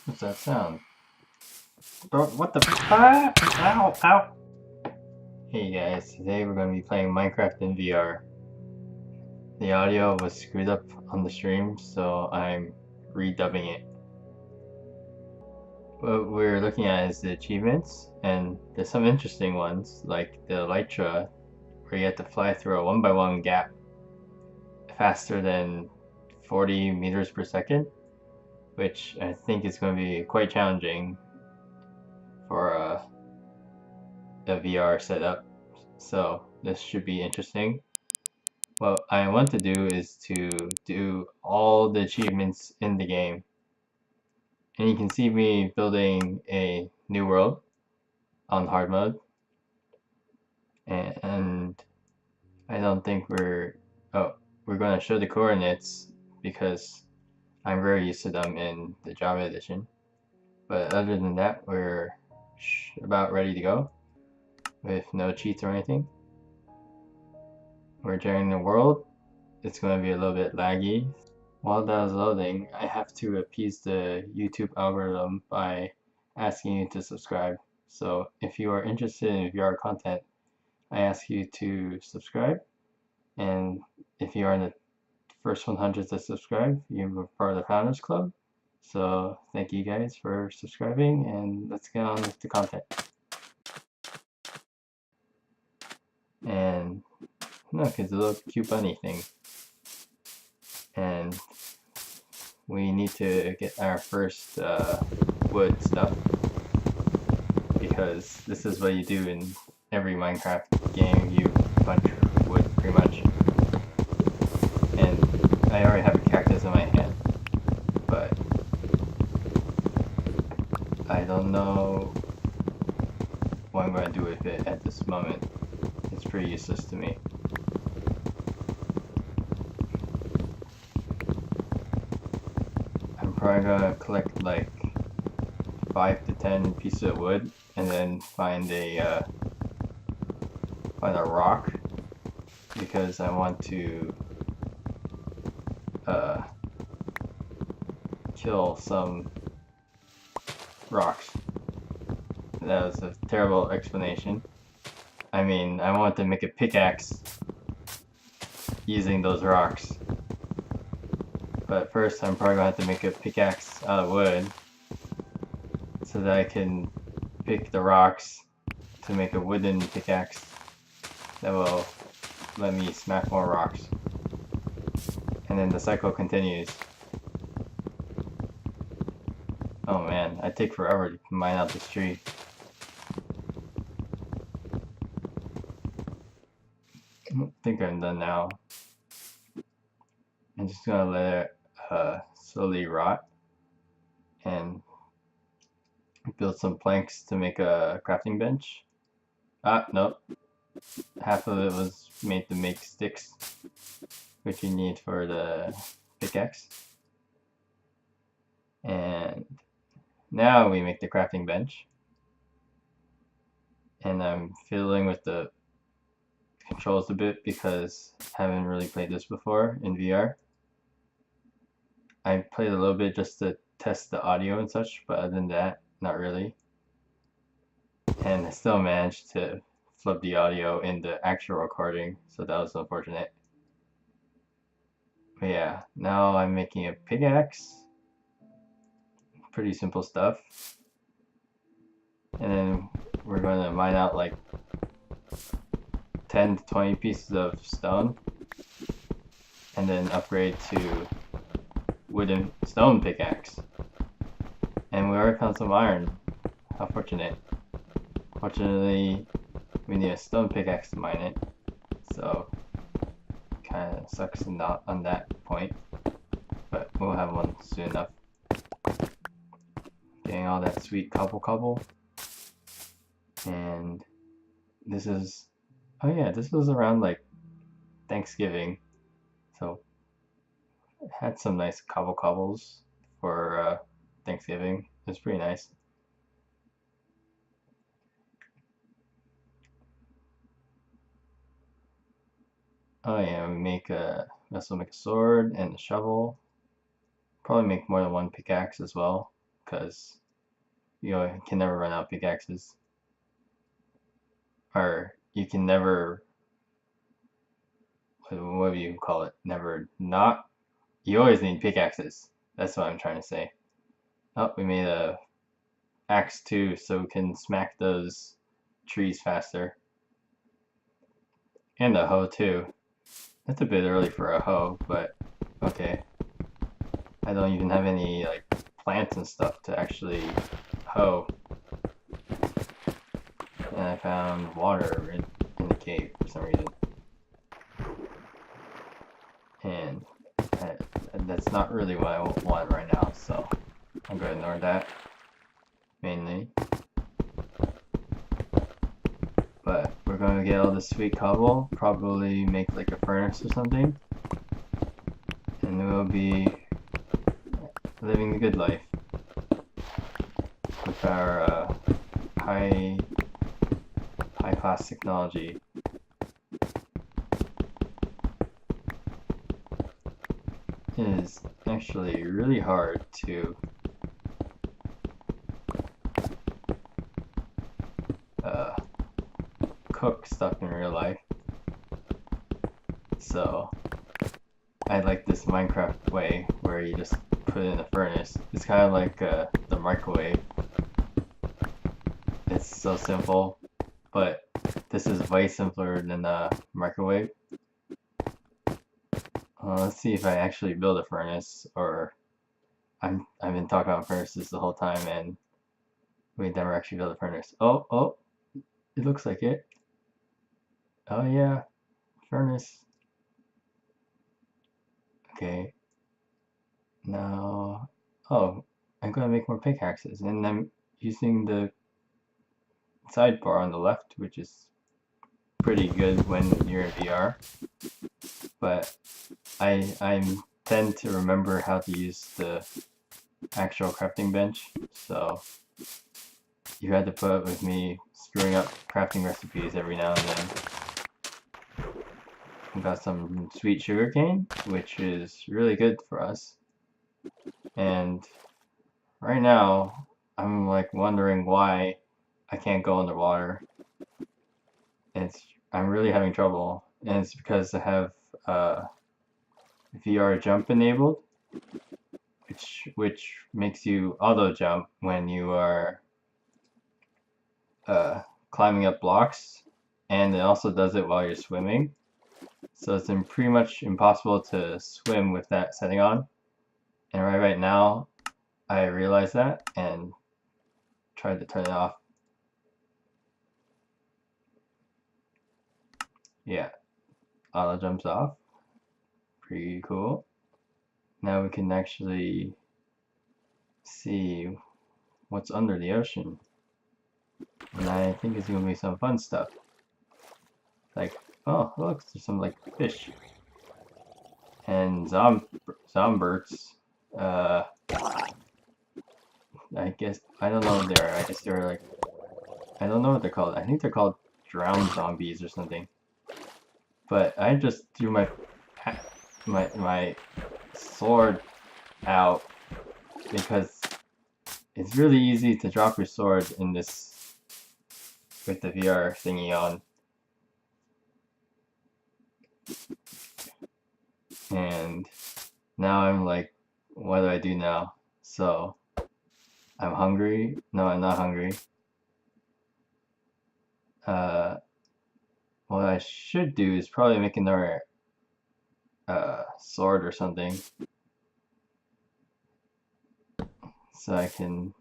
What's that sound? Bro, what the fuck? Ow, ow! Hey guys, today we're going to be playing Minecraft in VR. The audio was screwed up on the stream, so I'm redubbing it. What we're looking at is the achievements, and there's some interesting ones, like the Elytra, where you have to fly through a 1x1 gap faster than 40 meters per second, which I think is going to be quite challenging for a VR setup. So this should be interesting. What I want to do is to do all the achievements in the game. And you can see me building a new world on hard mode. And I don't think we're going to show the coordinates because I'm very used to them in the Java edition. But other than that, we're about ready to go with no cheats or anything. We're joining the world. It's going to be a little bit laggy. While that was loading, I have to appease the YouTube algorithm by asking you to subscribe. So if you are interested in VR content, I ask you to subscribe. And if you are in the first 100 to subscribe, you're part of the Founders Club. So thank you guys for subscribing, and let's get on with the content. And look, it's a little cute bunny thing. And we need to get our first wood stuff, because this is what you do in every Minecraft game. You punch wood pretty much. And I already have a cactus in my hand, but I don't know what I'm going to do with it at this moment. It's pretty useless to me. I'm probably going to collect like 5 to 10 pieces of wood and then find a rock, because I want to kill some rocks. That was a terrible explanation. I mean, I want to make a pickaxe using those rocks. But first I'm probably going to have to make a pickaxe out of wood so that I can pick the rocks to make a wooden pickaxe that will let me smack more rocks. And then the cycle continues. Oh man, I take forever to mine out this tree. I think I'm done now. I'm just gonna let it slowly rot and build some planks to make a crafting bench. Ah, nope. Half of it was made to make sticks, which you need for the pickaxe. And now we make the crafting bench. And I'm fiddling with the controls a bit because I haven't really played this before in VR. I played a little bit just to test the audio and such, but other than that, not really. And I still managed to flub the audio in the actual recording, so that was unfortunate. But yeah, now I'm making a pickaxe. Pretty simple stuff. And then we're going to mine out like 10 to 20 pieces of stone, and then upgrade to wooden stone pickaxe. And we already found some iron. How fortunate. Fortunately, we need a stone pickaxe to mine it, so kind of sucks not on that point, but we'll have one soon enough. Getting all that sweet cobble. And this is, oh yeah, this was around like Thanksgiving, so had some nice cobbles for Thanksgiving. It was pretty nice. Oh yeah, we also make a sword and a shovel. Probably make more than one pickaxe as well, because you can never run out of pickaxes. Or you can never, what do you call it? Never not. You always need pickaxes. That's what I'm trying to say. Oh, we made a axe too, so we can smack those trees faster. And a hoe too. That's a bit early for a hoe, but okay. I don't even have any like plants and stuff to actually hoe. And I found water in the cave for some reason. And that's not really what I want right now, so I'm going to ignore that mainly. But we're going to get all this sweet cobble, probably make like a furnace or something, and we'll be living the good life with our high class technology. It is actually really hard to cook stuff in real life, so I like this Minecraft way where you just put it in a furnace. It's kind of like the microwave. It's so simple, but this is way simpler than the microwave. Let's see if I actually build a furnace, or I've been talking about furnaces the whole time and we never actually built a furnace. Oh, it looks like it. Oh yeah, furnace. Okay. Now, oh, I'm gonna make more pickaxes, and I'm using the sidebar on the left, which is pretty good when you're in VR. But I tend to remember how to use the actual crafting bench, so you had to put up with me screwing up crafting recipes every now and then. We got some sweet sugarcane, which is really good for us. And right now, I'm like wondering why I can't go underwater. I'm really having trouble, and it's because I have VR jump enabled, which makes you auto jump when you are climbing up blocks, and it also does it while you're swimming. So it's pretty much impossible to swim with that setting on. And right now, I realize that and tried to turn it off. Yeah, auto jumps off. Pretty cool. Now we can actually see what's under the ocean. And I think it's gonna be some fun stuff. Like, oh look, there's some like fish. And zomberts. I guess, I don't know what they are. I guess they're like, I don't know what they're called. I think they're called drowned zombies or something. But I just threw my sword out because it's really easy to drop your sword in this with the VR thingy on. And now I'm like, what do I do now? So I'm hungry. No, I'm not hungry. What I should do is probably make another sword or something, so I can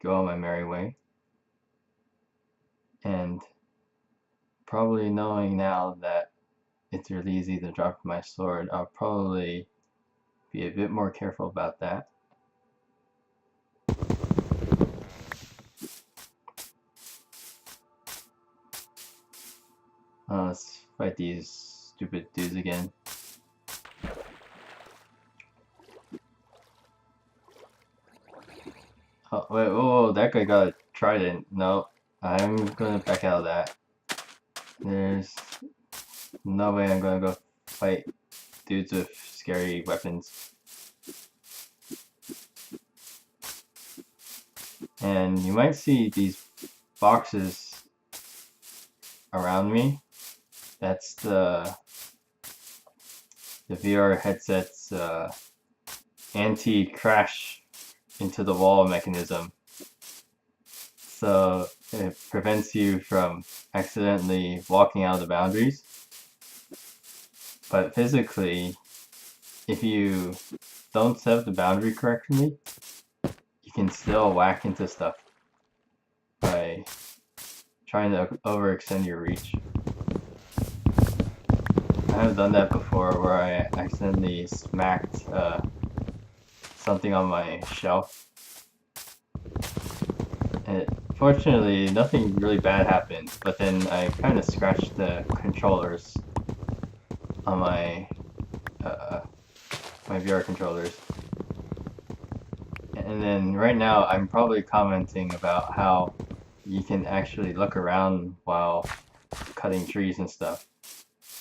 go on my merry way. And probably knowing now that it's really easy to drop my sword, I'll probably be a bit more careful about that. Let's fight these stupid dudes again. Oh, wait, whoa, that guy got a trident. No, I'm gonna back out of that. There's no way I'm gonna go fight dudes with scary weapons. And you might see these boxes around me. That's the VR headset's anti-crash into the wall mechanism. So it prevents you from accidentally walking out of the boundaries. But physically, if you don't set the boundary correctly, you can still whack into stuff by trying to overextend your reach. I have done that before where I accidentally smacked something on my shelf. And fortunately, nothing really bad happened, but then I kind of scratched the controllers on my my VR controllers. And then right now I'm probably commenting about how you can actually look around while cutting trees and stuff,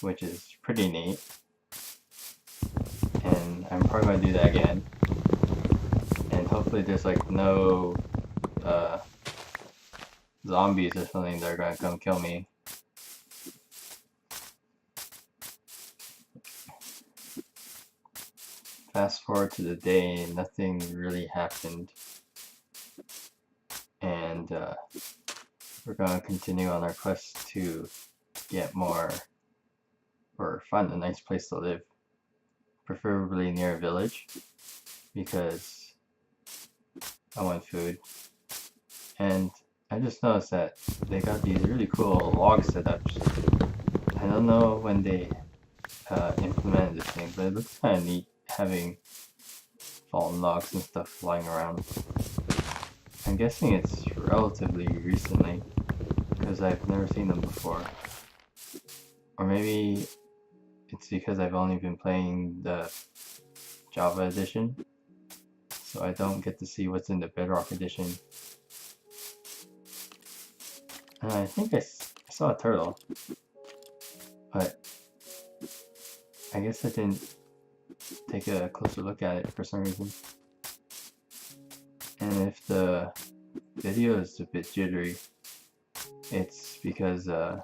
which is pretty neat. And I'm probably going to do that again. And hopefully there's like no zombies or something that are going to come kill me. Fast forward to the day, nothing really happened. And we're going to continue on our quest to get more, or find a nice place to live. Preferably near a village, because I want food. And I just noticed that they got these really cool log setups. I don't know when they implemented this thing, but it looks kind of neat having fallen logs and stuff lying around. I'm guessing it's relatively recently, because I've never seen them before. Or maybe it's because I've only been playing the Java edition, so I don't get to see what's in the Bedrock edition. And I think I saw a turtle, but I guess I didn't take a closer look at it for some reason. And if the video is a bit jittery, it's because the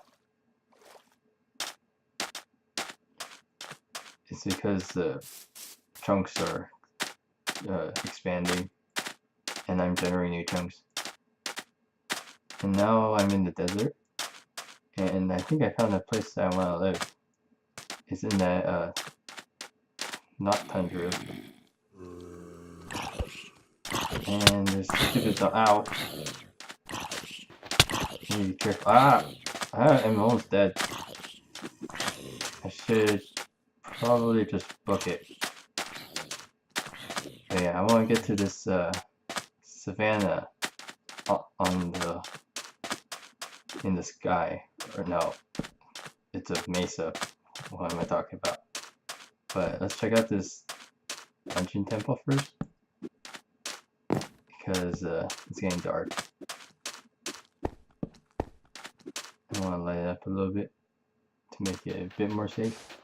chunks are expanding and I'm generating new chunks. And now I'm in the desert, and I think I found a place that I want to live. It's in that not tundra. And there's stupid ow. You need to be careful. I'm almost dead. I should probably just book it. But yeah, I want to get to this savanna in the sky. Or no, it's a mesa. What am I talking about? But let's check out this dungeon temple first, because it's getting dark. I want to light it up a little bit to make it a bit more safe.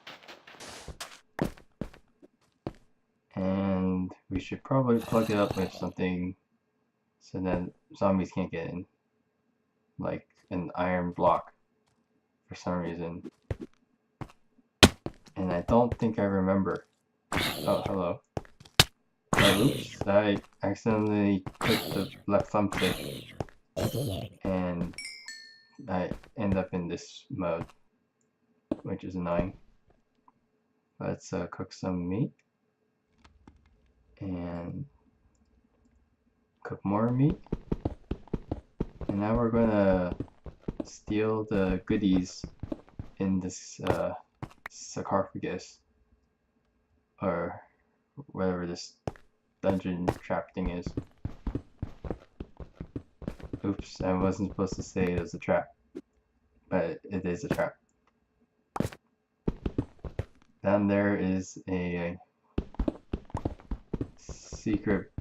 And we should probably plug it up with something so that zombies can't get in, like an iron block for some reason. And I don't think I remember. Oh, hello. Oops, I accidentally clicked the left thumbstick and I end up in this mode, which is annoying. Let's cook some meat and cook more meat. And now we're gonna steal the goodies in this sarcophagus, or whatever this dungeon trap thing is. Oops, I wasn't supposed to say it was a trap, but it is a trap. Down there is a secret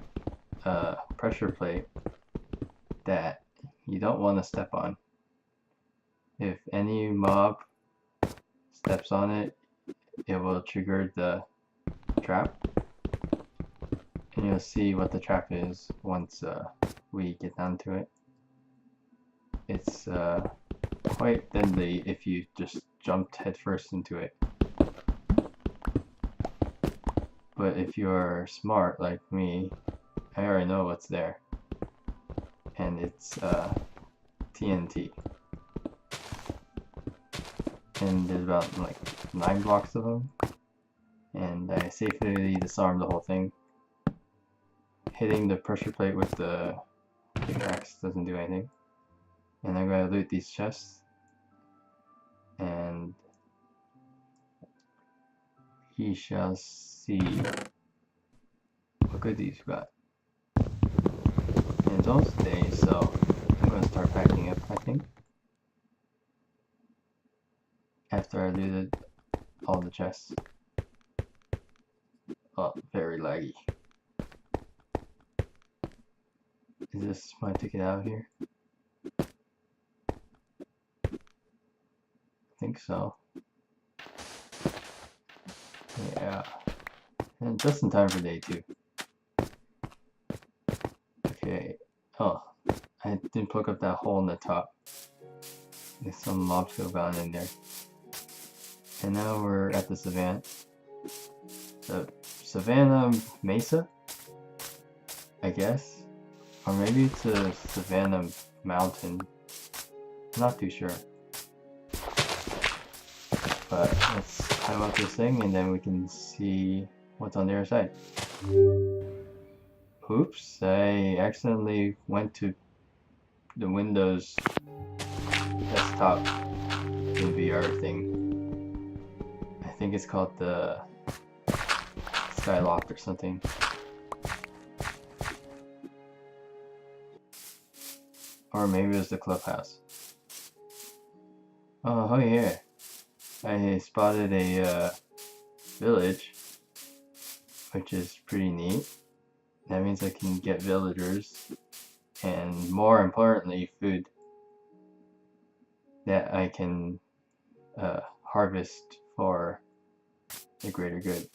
pressure plate that you don't want to step on. If any mob steps on it, it will trigger the trap, and you'll see what the trap is once we get down to it. It's quite deadly if you just jumped headfirst into it. But if you're smart like me, I already know what's there. And it's TNT. And there's about like 9 blocks of them. And I safely disarmed the whole thing. Hitting the pressure plate with the pickaxe doesn't do anything. And I'm going to loot these chests. And he shall see what goodies we got. And it's almost day, so I'm going to start packing up, I think. After I looted all the chests. Oh, very laggy. Is this my ticket out here? I think so. Yeah. And just in time for day 2. Okay. Oh, I didn't plug up that hole in the top. There's some lobster bound in there. And now we're at the savannah. The Savannah Mesa? I guess? Or maybe it's a Savannah Mountain. I'm not too sure. But let's climb up this thing and then we can see what's on the other side. Oops, I accidentally went to the Windows desktop in VR thing. I think it's called the SkyLoft or something. Or maybe it was the clubhouse. Oh yeah. I spotted a village, which is pretty neat. That means I can get villagers, and more importantly, food that I can harvest for the greater good.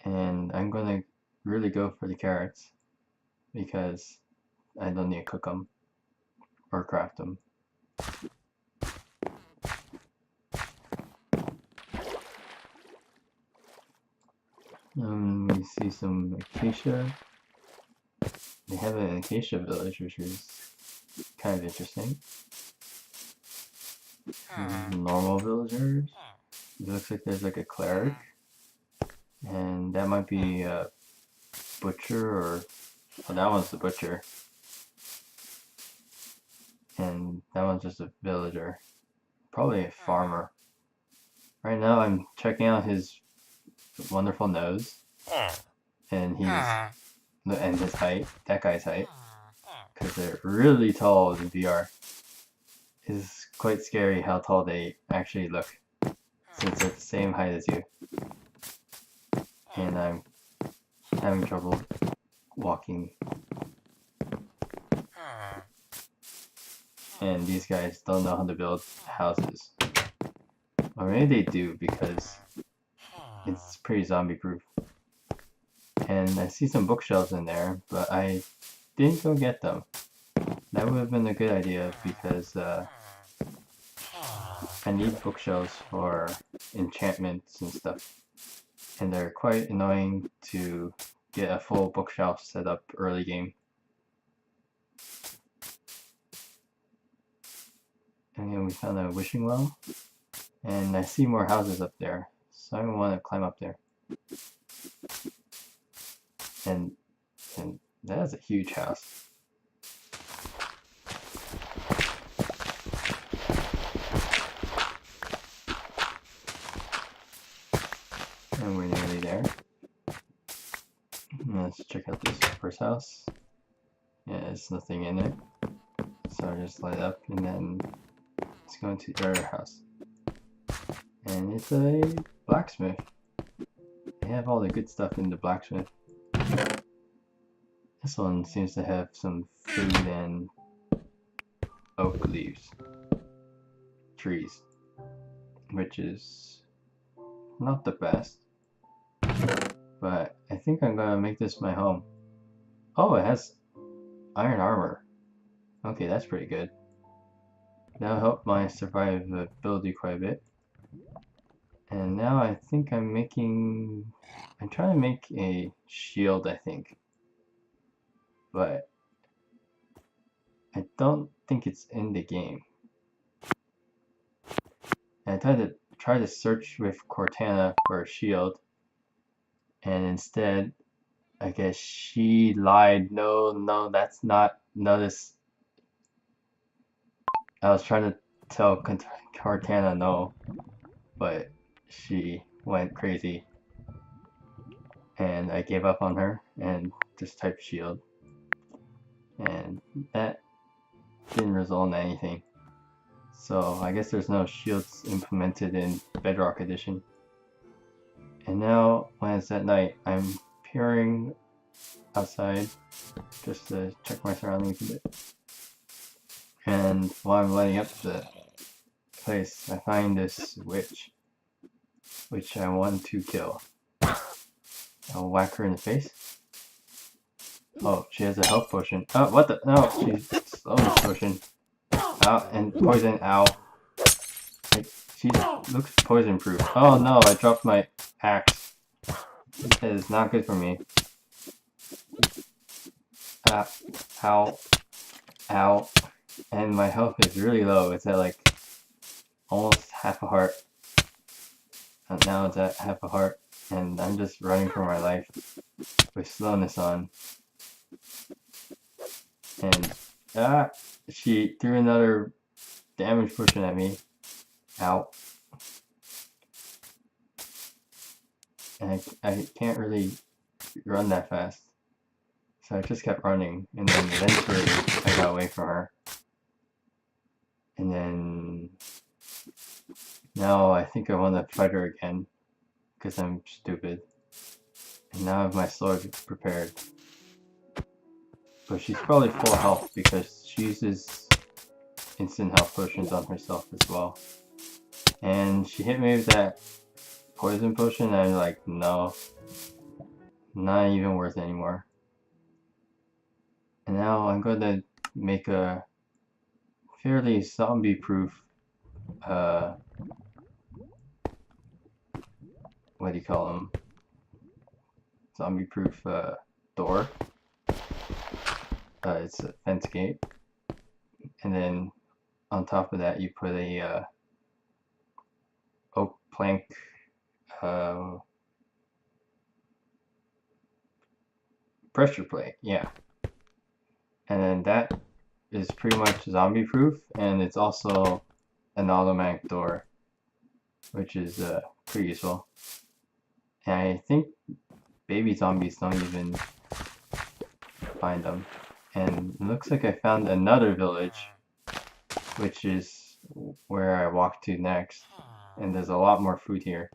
And I'm gonna really go for the carrots because I don't need to cook them or craft them. We see some acacia. They have an acacia village, which is kind of interesting. Normal villagers. It looks like there's like a cleric. And that might be a butcher or... well, that one's the butcher. And that one's just a villager. Probably a farmer. Right now I'm checking out his wonderful nose. And and his height. That guy's height. Because they're really tall in VR. It's quite scary how tall they actually look. Since they're the same height as you. And I'm having trouble walking. And these guys don't know how to build houses. Or maybe they do because it's pretty zombie proof. And I see some bookshelves in there, but I didn't go get them. That would have been a good idea because I need bookshelves for enchantments and stuff. And they're quite annoying to get a full bookshelf set up early game. And then we found a wishing well. And I see more houses up there. So I want to climb up there. And that is a huge house. And we're nearly there. Let's check out this first house. Yeah, there's nothing in it. So I just light up and then let's go into the other house. And it's a blacksmith. They have all the good stuff in the blacksmith. This one seems to have some food and oak leaves. Trees. Which is not the best. but I think I'm gonna make this my home. Oh, it has iron armor. Okay, that's pretty good. That'll help my survivability quite a bit. And now I think I'm trying to make a shield, I think. But I don't think it's in the game. And I tried to search with Cortana for a shield, and instead, I guess she lied. No, that's not. No, this. I was trying to tell Cortana no, but she went crazy, and I gave up on her and just typed shield, and that didn't result in anything. So I guess there's no shields implemented in Bedrock Edition. And now when it's at night, I'm peering outside just to check my surroundings a bit. And while I'm lighting up the place, I find this witch, which I want to kill. I'll whack her in the face. Oh, she has a health potion. Oh, what the? No, she's slowness potion. Ow, and poison. Ow. She looks poison proof. Oh no, I dropped my axe. That is not good for me. Ow. Ow. And my health is really low. It's at like almost half a heart. And now it's at half a heart. And I'm just running for my life with slowness on. And she threw another damage potion at me. Ow. And I can't really run that fast. So I just kept running, and then eventually I got away from her. And then now I think I want to fight her again, because I'm stupid. And now I have my sword prepared. But she's probably full health because she uses instant health potions on herself as well. And she hit me with that poison potion and I'm like, no. Not even worth it anymore. And now I'm going to make a fairly zombie-proof, what do you call them? Zombie-proof door. It's a fence gate. And then on top of that you put a oak plank pressure plate, yeah. And then that is pretty much zombie proof, and it's also an automatic door, which is pretty useful. And I think baby zombies don't even find them. And it looks like I found another village, which is where I walk to next. And there's a lot more food here.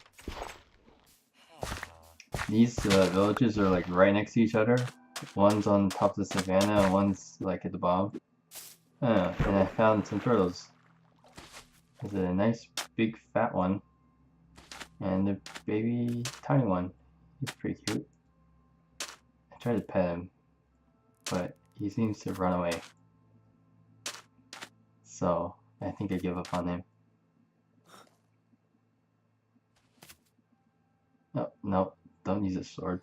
These villages are like right next to each other. One's on top of the savannah and one's like at the bottom. And I found some turtles. There's a nice big fat one. And a baby tiny one. He's pretty cute. I tried to pet him, but he seems to run away. So I think I give up on him. No, don't use a sword.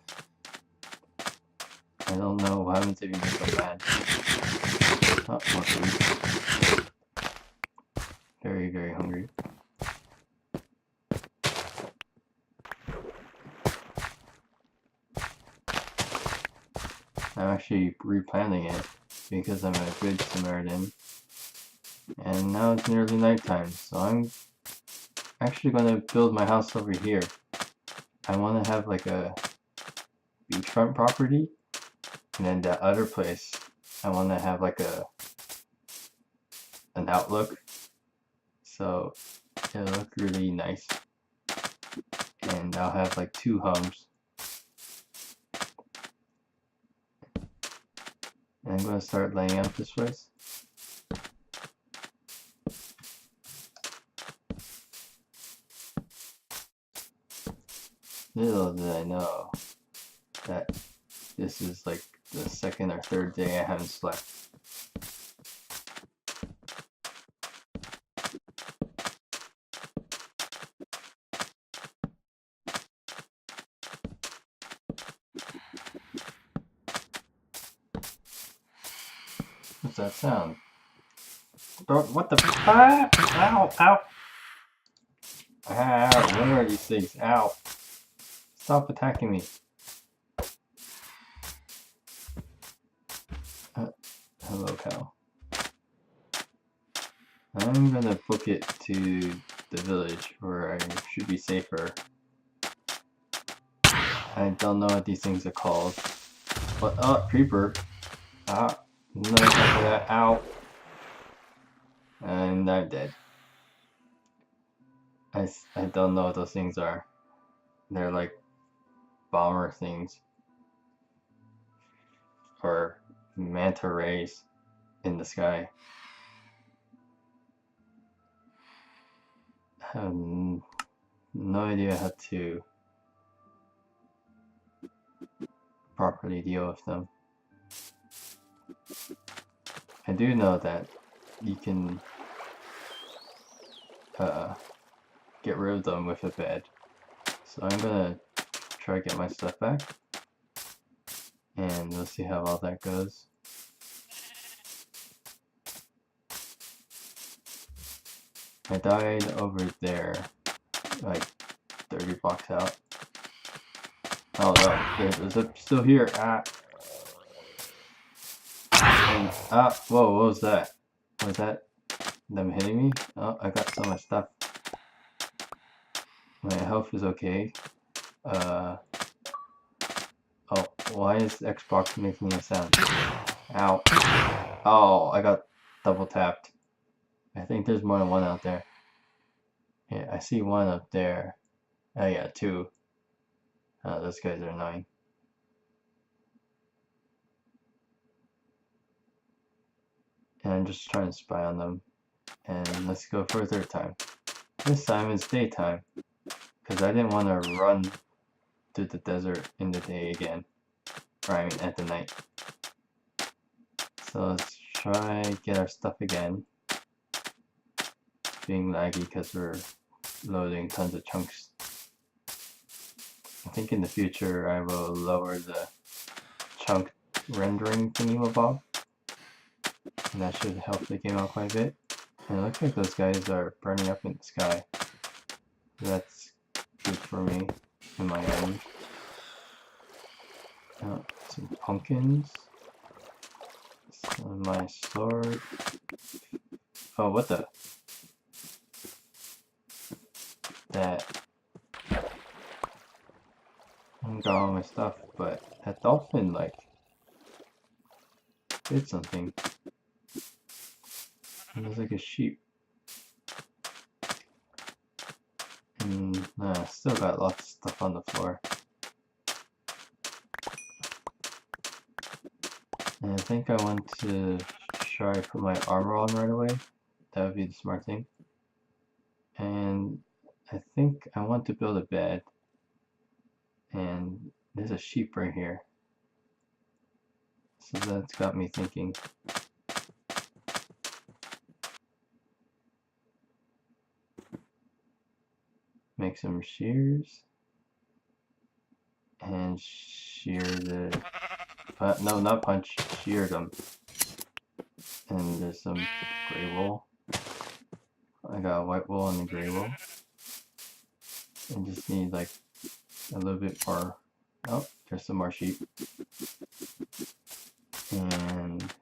I don't know what happens if you get so bad. Oh, more food. Very, very hungry. I'm actually replanting it because I'm a good Samaritan. And now it's nearly nighttime, so I'm actually going to build my house over here. I want to have like a beachfront property, and then that other place I want to have like an outlook, so it'll look really nice. And I'll have like 2 homes. And I'm going to start laying out this place. Little did I know that this is like the second or third day I haven't slept. What's that sound? What the? Ah! Ow! Ow! Ah! Where are these things? Ow! Stop attacking me! Hello, cow. I'm gonna book it to the village where I should be safer. I don't know what these things are called. What? Oh, creeper! Ah! No time for that. Ow! And I'm dead. I don't know what those things are. They're like bomber things. Or manta rays in the sky. I have no idea how to properly deal with them. I do know that you can get rid of them with a bed. So I'm gonna try to get my stuff back. And we'll see how all that goes. I died over there, like 30 blocks out. Oh no, there's a still here. Ah. And, ah, whoa, what was that? Was that them hitting me? Oh, I got so much stuff. My health is okay. Oh, why is Xbox making a sound? Ow. Oh, I got double tapped. I think there's more than one out there. Yeah, I see one up there. Oh yeah, two. Those guys are annoying. And I'm just trying to spy on them. And let's go for a third time. This time it's daytime. Because I didn't want to run through the desert in the day again. Or I mean at the night. So let's try get our stuff again. It's being laggy because we're loading tons of chunks. I think in the future I will lower the chunk rendering thingy-mabob. And that should help the game out quite a bit. And it looks like those guys are burning up in the sky. That's good for me in my end. Some pumpkins. My sword. Oh, what the? That. I got all my stuff, but that dolphin, like, did something. It looks like a sheep. And still got lots of stuff on the floor. And I think I want to try to put my armor on right away. That would be the smart thing. And I think I want to build a bed. And there's a sheep right here. So that's got me thinking. Make some shears. And shear the... no, not punch. Shear them. And there's some gray wool. I got a white wool and a gray wool. I just need like a little bit more. Oh, there's some more sheep. And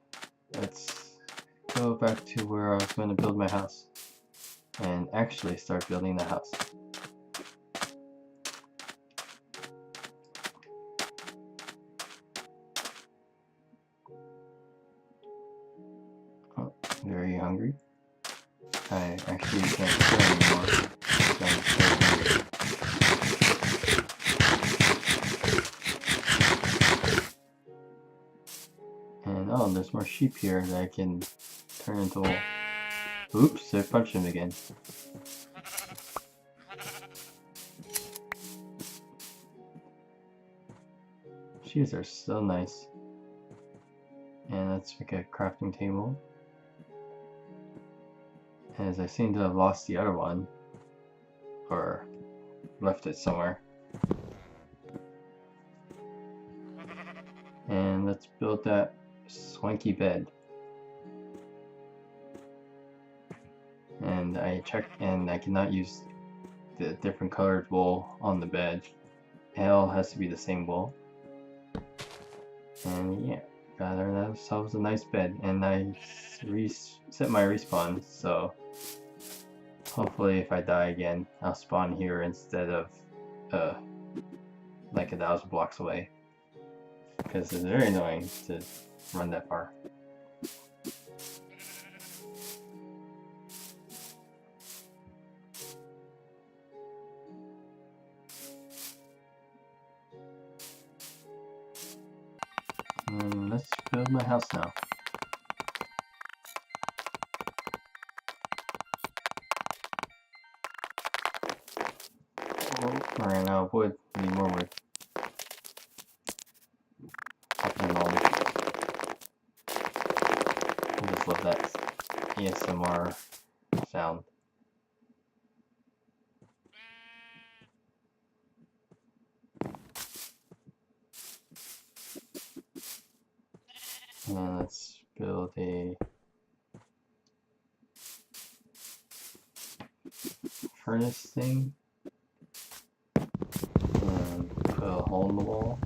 let's go back to where I was going to build my house. And actually start building the house. Oh, very hungry. I actually can't kill anymore. I'm so hungry. And oh, there's more sheep here that I can turn into wool. Oops, I punched him again. shears are so nice. And let's make a crafting table. As I seem to have lost the other one, or left it somewhere. And let's build that swanky bed. And I checked, and I cannot use the different colored wool on the bed. It all has to be the same wool. And yeah, got ourselves a nice bed. And I set my respawn, so hopefully if I die again, I'll spawn here instead of like 1,000 blocks away. Because it's very annoying to run that far. And let's build my house now. Oh, I ran out of wood. Need more wood. I just love that ASMR sound. And let's build a furnace thing. And put a hole in the wall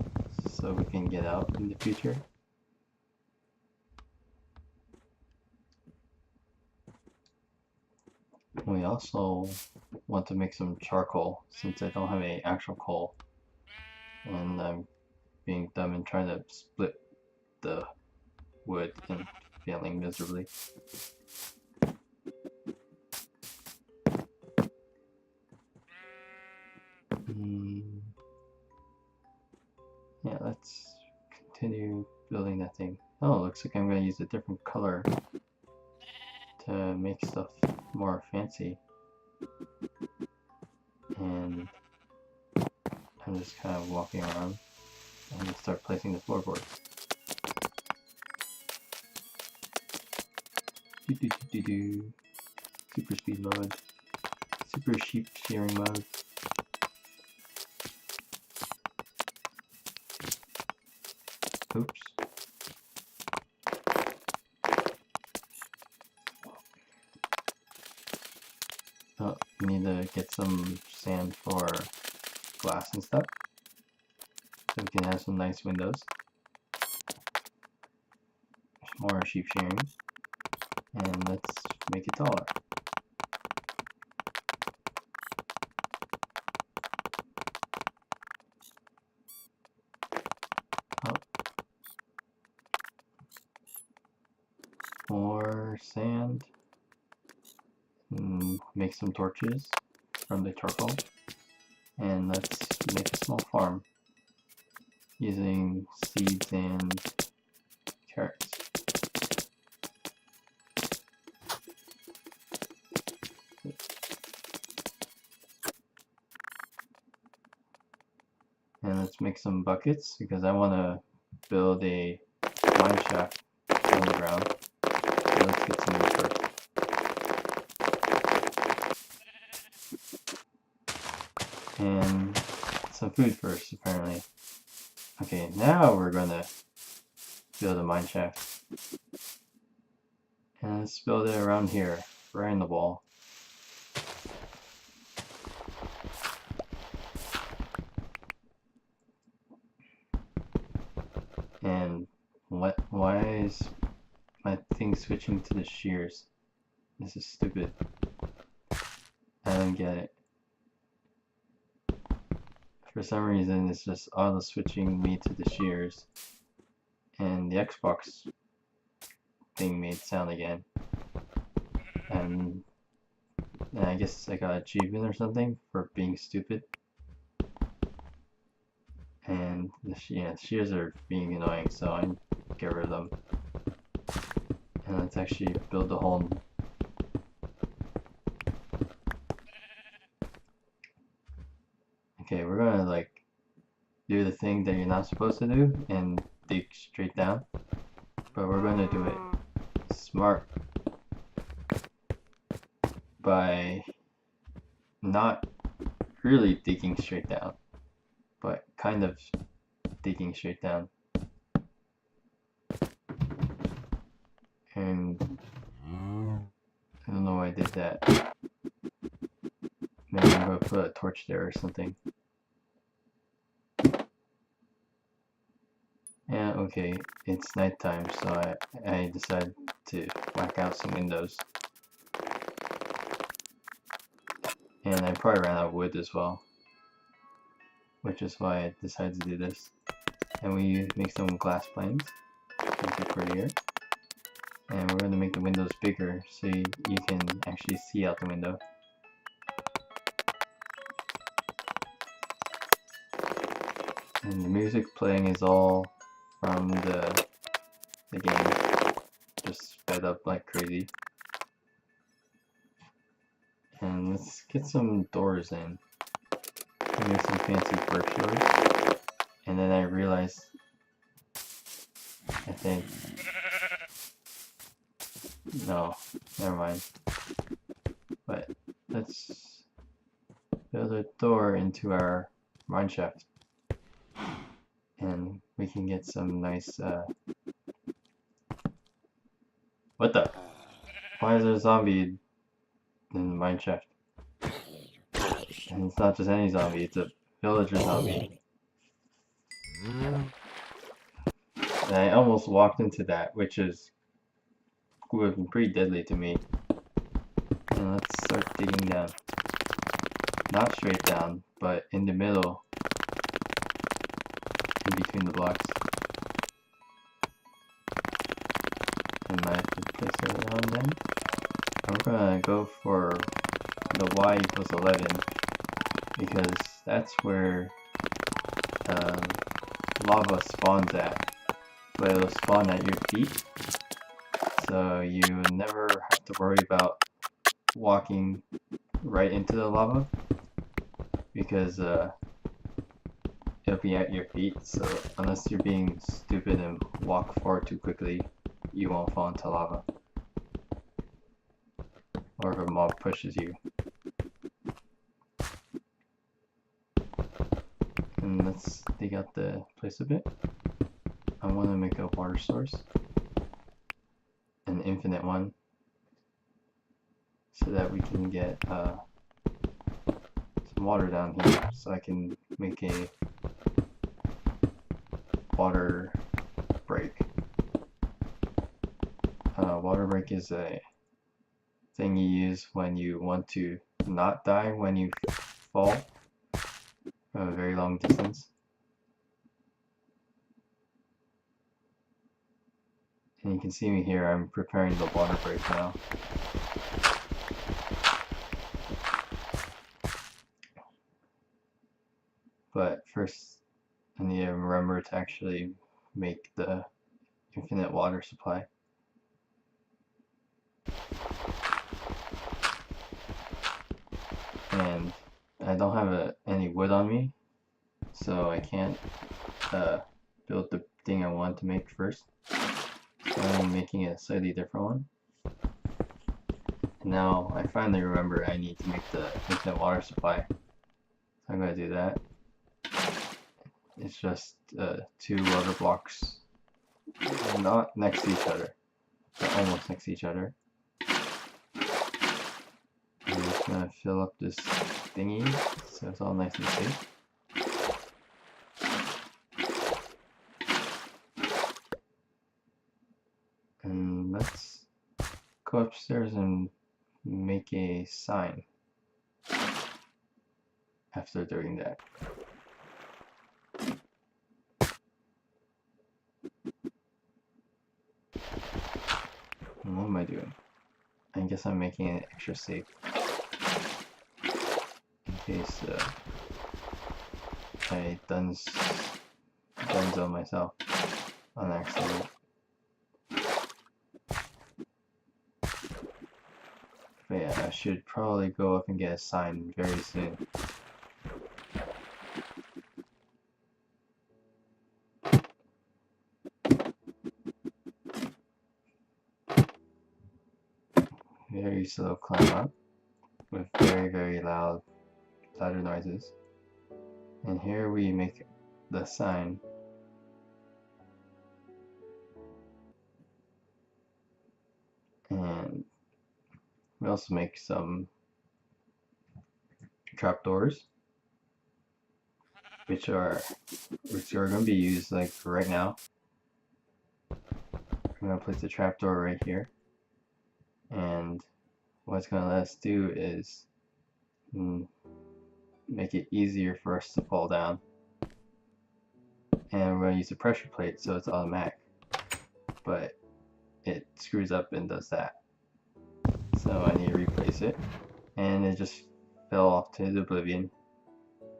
so we can get out in the future. We also want to make some charcoal since I don't have any actual coal. And I'm being dumb and trying to split the wood and failing miserably. Yeah, let's continue building that thing. Oh, looks like I'm going to use a different color to make stuff more fancy. And I'm just kind of walking around and start placing the floorboards. Super speed mode. Super sheep shearing mode. Oops. Oh, we need to get some sand for glass and stuff, so we can have some nice windows. More sheep shearing, and let's make it taller. Oh. More sand. Make some torches from the charcoal, and let's make a small farm using seeds and carrots. And let's make some buckets because I want to build a mine shaft underground. So let's get some wood first. And some food first, apparently. Okay, now we're gonna build a mine shaft. And let's build it around here, right in the wall. And why is my thing switching to the shears? This is stupid. I don't get it. For some reason, it's just auto switching me to the shears, and the Xbox thing made sound again. And I guess I got an achievement or something for being stupid. And the shears are being annoying, so I get rid of them. And let's actually build the hole. Okay, we're gonna like do the thing that you're not supposed to do and dig straight down, but we're gonna do it smart by not really digging straight down, but kind of digging straight down. And I don't know why I did that. Maybe I'm gonna put a torch there or something. Yeah, okay, it's nighttime, so I decided to whack out some windows. And I probably ran out of wood as well, which is why I decided to do this. And we make some glass planes, make it prettier. And we're going to make the windows bigger so you can actually see out the window. And the music playing is all from the game, just sped up like crazy. And let's get some doors in. Make some fancy birch doors. And then I realized, I think, no, never mind. But let's build a door into our mine shaft. And we can get some nice, what the? Why is there a zombie in the mine shaft? And it's not just any zombie, it's a villager zombie. And I almost walked into that, which would have been pretty deadly to me. And let's start digging down. Not straight down, but in the middle. In between the blocks. And I have to place it around then. And we're gonna go for the y equals 11 because that's where lava spawns at, but it'll spawn at your feet, so you never have to worry about walking right into the lava because it'll be at your feet, so unless you're being stupid and walk forward too quickly, you won't fall into lava. Or if a mob pushes you. And let's dig out the place a bit. I want to make a water source. An infinite one. So that we can get some water down here. So I can make a water break. Water break is a thing you use when you want to not die when you fall from a very long distance. And you can see me here, I'm preparing the water break now. But first I need to remember to actually make the infinite water supply. And I don't have any wood on me, so I can't build the thing I want to make first. So I'm making a slightly different one. And now I finally remember I need to make the infinite water supply. So I'm going to do that. It's just 2 water blocks, not next to each other, but almost next to each other. I'm just going to fill up this thingy so it's all nice and safe. And let's go upstairs and make a sign after doing that. And what am I doing? I guess I'm making it extra safe in case I dunzo myself on accident. But yeah, I should probably go up and get a sign very soon. very slow climb up with very louder noises. And here we make the sign. And we also make some trapdoors, which are going to be used like right now. I'm going to place the trapdoor right here, and what it's going to let us do is make it easier for us to fall down. And we're going to use a pressure plate so it's automatic, but it screws up and does that. So I need to replace it, and it just fell off to oblivion.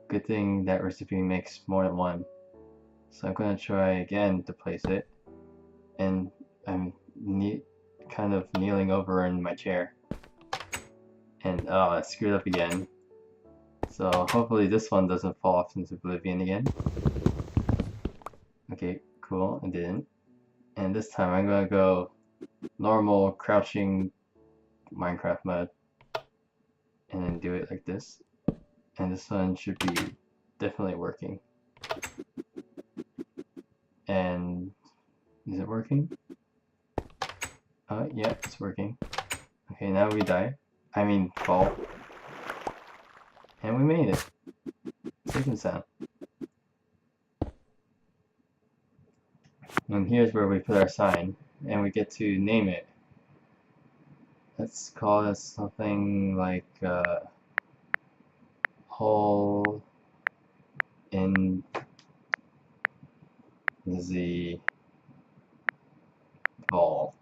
Good thing that recipe makes more than one. So I'm going to try again to place it, and I'm kind of kneeling over in my chair, and oh, it screwed up again. So hopefully this one doesn't fall off into oblivion again. Okay, cool, it didn't. And this time I'm going to go normal crouching Minecraft mode, and then do it like this. And this one should be definitely working. And is it working? Yeah, it's working. Okay, now we die. I mean, fall. And we made it. Safe and sound. And here's where we put our sign, and we get to name it. Let's call it something like hole in the wall,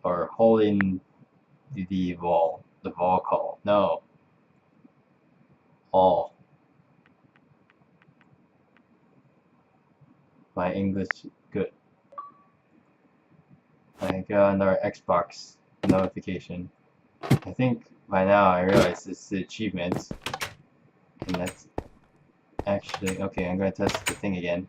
or hole in the wall, call. No, all. My English good. I got another Xbox notification. I think by now I realize it's the achievements, and that's actually okay. I'm gonna test the thing again.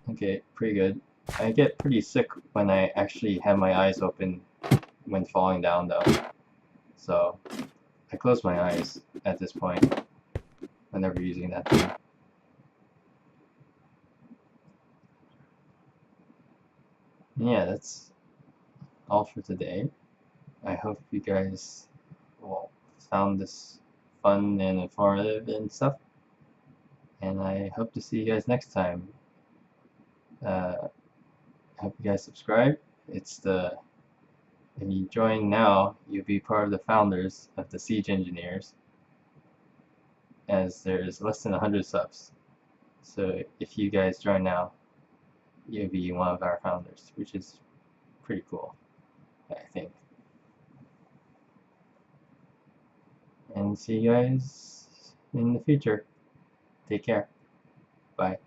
Okay, pretty good. I get pretty sick when I actually have my eyes open when falling down though. So I close my eyes at this point whenever using that thing. Yeah, that's all for today. I hope you guys found this fun and informative and stuff. And I hope to see you guys next time. I hope you guys subscribe. If you join now, you'll be part of the founders of the Siege Engineers, as there's less than 100 subs. So if you guys join now, you'll be one of our founders, which is pretty cool, I think. And see you guys in the future. Take care. Bye.